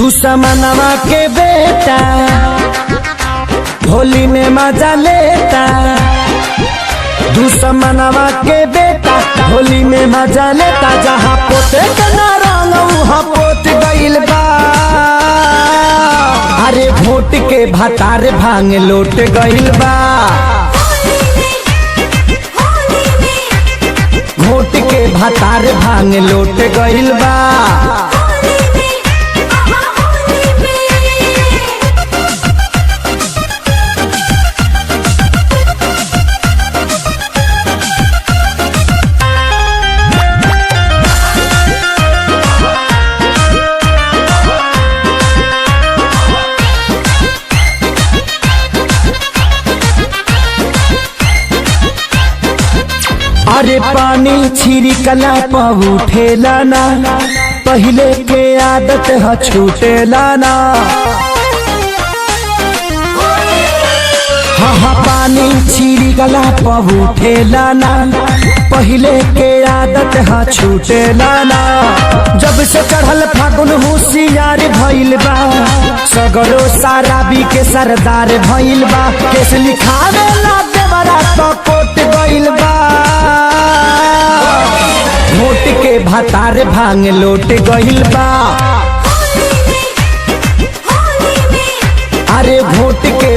दुश्मनवा के बेटा होली में मजा लेता। दुश्मनवा के बेटा होली में मजा लेता। जहाँ पोते के ना रंग वहाँ पोत गइल बा। अरे वोट के भतार भांग लोट गइल बा। वोट के भतार भांग लोट गइल बा। अरे पानी छिड़कला पर उठेला ना, पहले के आदत है छूटेला ना। हाँ पानी छिड़कला पर उठेला ना, पहले के आदत है छूटेला ना। जब से चढ़ल फागुन होशियार भइल बा, सगरो शराबी के सरदार भइल बा। केस लिखावे ला देवरा तो कोट गइल बा। वोट के भतार भांग लोट गइल बा। अरे वोट के